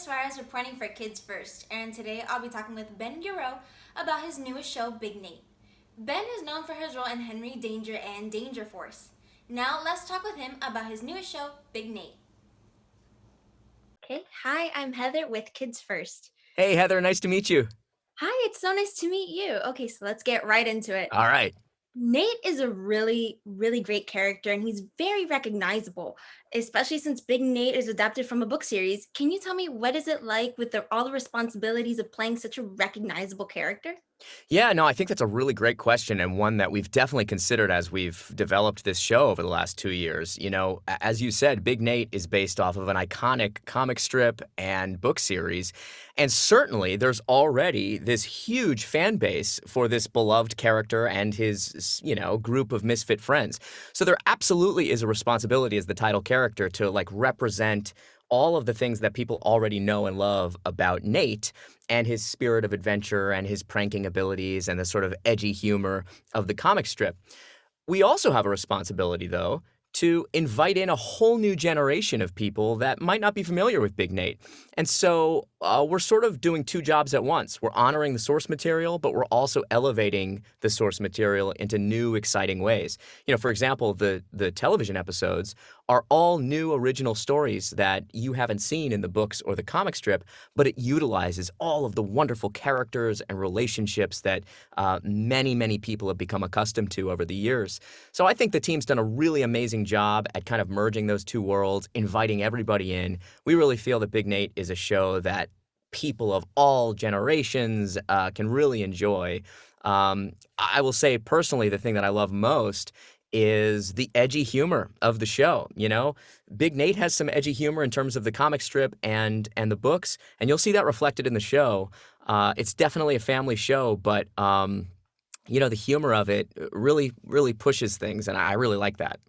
Suarez reporting for Kids First, and today I'll be talking with Ben Giroux about his newest show, Big Nate. Ben is known for his role in Henry Danger and Danger Force. Now let's talk with him about his newest show, Big Nate. Okay, hi, I'm Heather with Kids First. Hey, Heather, nice to meet you. Hi, it's so nice to meet you. Okay, so let's get right into it. All right. Nate is a really great character and he's very recognizable, especially since Big Nate is adapted from a book series. Can you tell me what is it like with all the responsibilities of playing such a recognizable character? Yeah, no, I think that's a really great question and one that we've definitely considered as we've developed this show over the last 2 years. As you said, Big Nate is based off of an iconic comic strip and book series. And certainly there's already this huge fan base for this beloved character and his, group of misfit friends. So there absolutely is a responsibility as the title character to represent all of the things that people already know and love about Nate and his spirit of adventure and his pranking abilities and the sort of edgy humor of the comic strip. We also have a responsibility, though, to invite in a whole new generation of people that might not be familiar with Big Nate. And so we're sort of doing two jobs at once. We're honoring the source material, but we're also elevating the source material into new, exciting ways. For example, the television episodes are all new original stories that you haven't seen in the books or the comic strip, but it utilizes all of the wonderful characters and relationships that many people have become accustomed to over the years. So I think the team's done a really amazing job at kind of merging those two worlds, inviting everybody in. We really feel that Big Nate is a show that people of all generations can really enjoy. I will say personally, the thing that I love most is the edgy humor of the show. Big Nate has some edgy humor in terms of the comic strip and the books, and you'll see that reflected in the show. It's definitely a family show, but the humor of it really pushes things, and I really like that.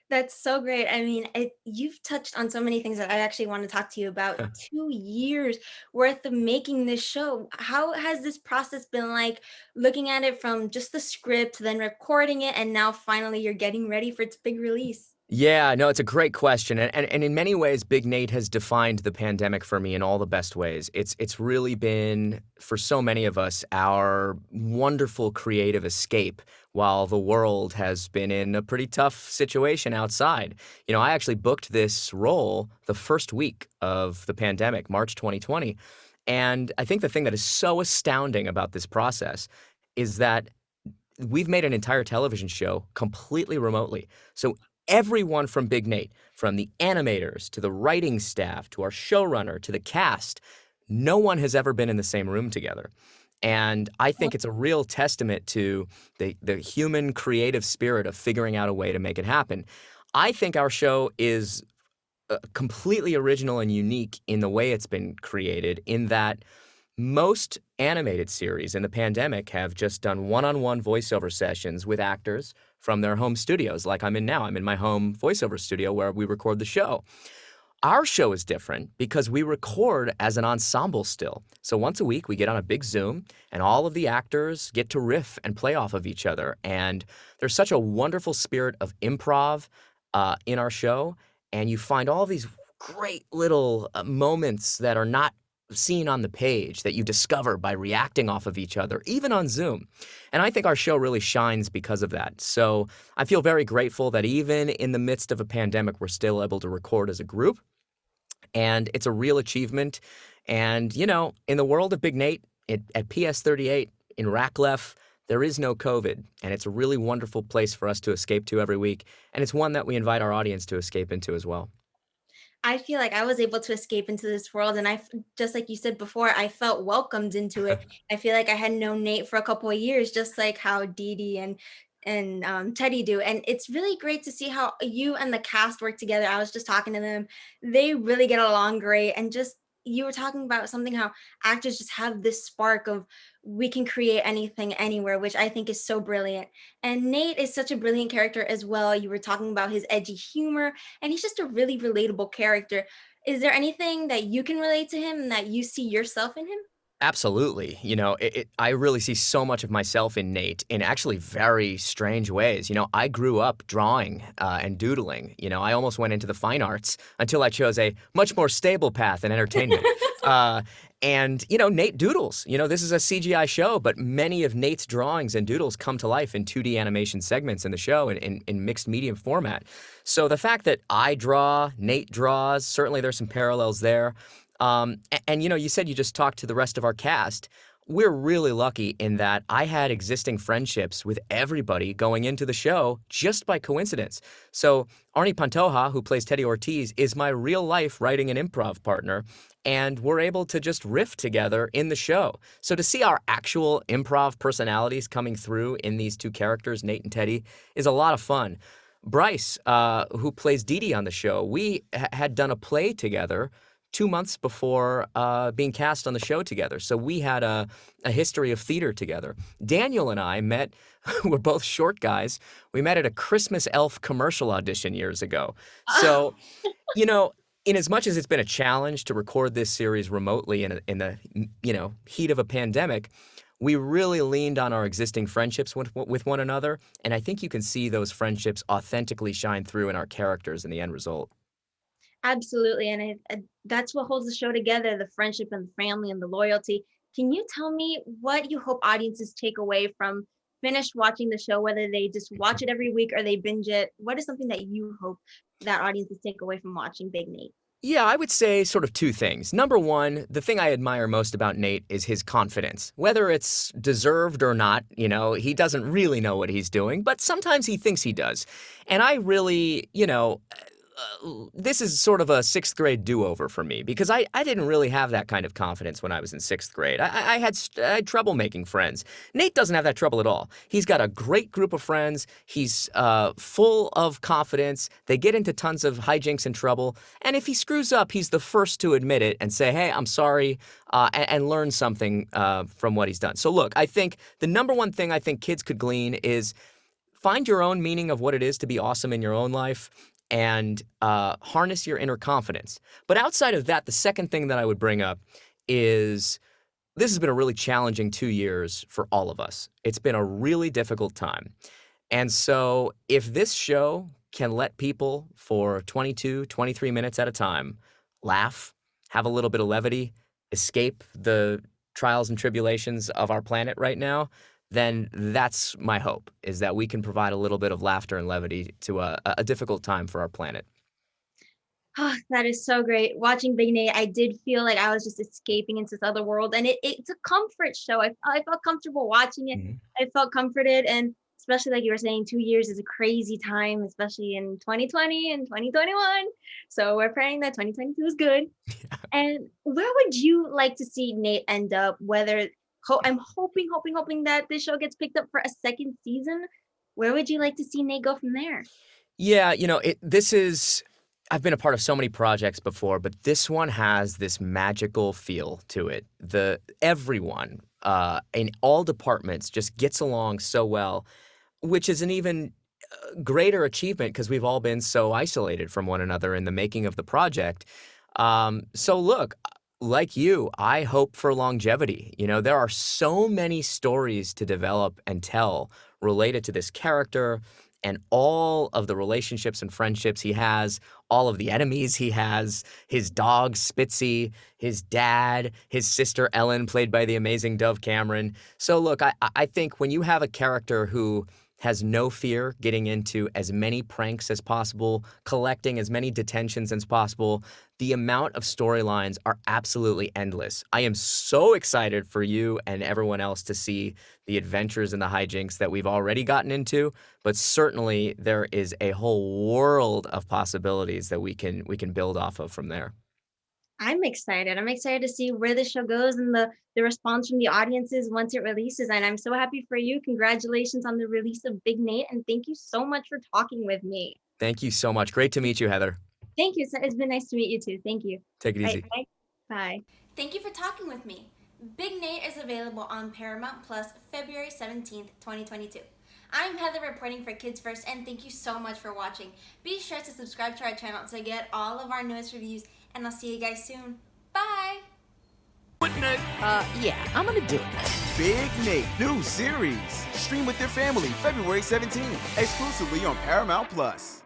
That's so great. I mean, you've touched on so many things that I actually want to talk to you about. 2 years worth of making this show. How has this process been like looking at it from just the script, then recording it, and now finally you're getting ready for its big release? Yeah, no, it's a great question. And in many ways, Big Nate has defined the pandemic for me in all the best ways. It's really been, for so many of us, our wonderful creative escape while the world has been in a pretty tough situation outside. I actually booked this role the first week of the pandemic, March 2020. And I think the thing that is so astounding about this process is that we've made an entire television show completely remotely. So everyone from Big Nate, from the animators to the writing staff to our showrunner to the cast, no one has ever been in the same room together. And I think it's a real testament to the human creative spirit of figuring out a way to make it happen. I think our show is completely original and unique in the way it's been created, in that most animated series in the pandemic have just done one-on-one voiceover sessions with actors from their home studios, like I'm in now. I'm in my home voiceover studio where we record the show. Our show is different because we record as an ensemble still. So once a week, we get on a big Zoom, and all of the actors get to riff and play off of each other. And there's such a wonderful spirit of improv in our show, and you find all these great little moments that are not seen on the page that you discover by reacting off of each other, even on Zoom. And I think our show really shines because of that. So I feel very grateful that even in the midst of a pandemic, we're still able to record as a group. And it's a real achievement. And, in the world of Big Nate, at PS38 in Raclef, there is no COVID. And it's a really wonderful place for us to escape to every week. And it's one that we invite our audience to escape into as well. I feel like I was able to escape into this world, and just like you said before, I felt welcomed into it. I feel like I had known Nate for a couple of years, just like how Dee Dee and Teddy do. And it's really great to see how you and the cast work together. I was just talking to them; they really get along great. And just you were talking about something how actors just have this spark of we can create anything anywhere, which I think is so brilliant. And Nate is such a brilliant character as well. You were talking about his edgy humor, and he's just a really relatable character. Is there anything that you can relate to him and that you see yourself in him? Absolutely. I really see so much of myself in Nate in actually very strange ways. I grew up drawing and doodling. I almost went into the fine arts until I chose a much more stable path in entertainment. Uh, Nate doodles. This is a CGI show, but many of Nate's drawings and doodles come to life in 2D animation segments in the show in mixed medium format. So the fact that I draw, Nate draws, certainly there's some parallels there. You said you just talked to the rest of our cast. We're really lucky in that I had existing friendships with everybody going into the show just by coincidence. So Arnie Pantoja, who plays Teddy Ortiz, is my real life writing and improv partner, and we're able to just riff together in the show. So to see our actual improv personalities coming through in these two characters, Nate and Teddy, is a lot of fun. Bryce, who plays Dee Dee on the show, we had done a play together 2 months before being cast on the show together. So we had a history of theater together. Daniel and I met, we're both short guys. We met at a Christmas elf commercial audition years ago. So, you know, in as much as it's been a challenge to record this series remotely in the heat of a pandemic, we really leaned on our existing friendships with one another. And I think you can see those friendships authentically shine through in our characters in the end result. Absolutely, and that's what holds the show together, the friendship and the family and the loyalty. Can you tell me what you hope audiences take away from finish watching the show, whether they just watch it every week or they binge it? What is something that you hope that audiences take away from watching Big Nate? Yeah, I would say sort of two things. Number one, the thing I admire most about Nate is his confidence. Whether it's deserved or not, he doesn't really know what he's doing, but sometimes he thinks he does. And I really, this is sort of a sixth grade do-over for me because I didn't really have that kind of confidence when I was in sixth grade. I had trouble making friends. Nate doesn't have that trouble at all. He's got a great group of friends. He's full of confidence. They get into tons of hijinks and trouble. And if he screws up, he's the first to admit it and say, hey, I'm sorry, and learn something from what he's done. So look, I think the number one thing I think kids could glean is find your own meaning of what it is to be awesome in your own life and harness your inner confidence. But outside of that, the second thing that I would bring up is this has been a really challenging 2 years for all of us. It's been a really difficult time. And so if this show can let people for 22, 23 minutes at a time laugh, have a little bit of levity, escape the trials and tribulations of our planet right now, then that's my hope, is that we can provide a little bit of laughter and levity to a difficult time for our planet. Oh, that is so great. Watching Big Nate, I did feel like I was just escaping into this other world, and it's a comfort show. I felt comfortable watching it. Mhm. I felt comforted, and especially like you were saying, 2 years is a crazy time, especially in 2020 and 2021. So we're praying that 2022 is good. And where would you like to see Nate end up? Whether I'm hoping that this show gets picked up for a second season. Where would you like to see Nate go from there? Yeah, this is I've been a part of so many projects before, but this one has this magical feel to it. The everyone in all departments just gets along so well, which is an even greater achievement because we've all been so isolated from one another in the making of the project. So look, like you, I hope for longevity. There are so many stories to develop and tell related to this character and all of the relationships and friendships he has, all of the enemies he has, his dog Spitzy, his dad, his sister Ellen, played by the amazing Dove Cameron. So look, I think when you have a character who has no fear getting into as many pranks as possible, collecting as many detentions as possible. The amount of storylines are absolutely endless. I am so excited for you and everyone else to see the adventures and the hijinks that we've already gotten into, but certainly there is a whole world of possibilities that we can build off of from there. I'm excited. I'm excited to see where the show goes and the response from the audiences once it releases. And I'm so happy for you. Congratulations on the release of Big Nate. And thank you so much for talking with me. Thank you so much. Great to meet you, Heather. Thank you. It's been nice to meet you too. Thank you. Take it All easy. right, bye. Bye. Thank you for talking with me. Big Nate is available on Paramount Plus February 17th, 2022. I'm Heather reporting for Kids First, and thank you so much for watching. Be sure to subscribe to our channel to get all of our newest reviews, and I'll see you guys soon. Bye! Nate? Yeah, I'm gonna do it. Big Nate, new series. Stream with your family February 17th, exclusively on Paramount Plus.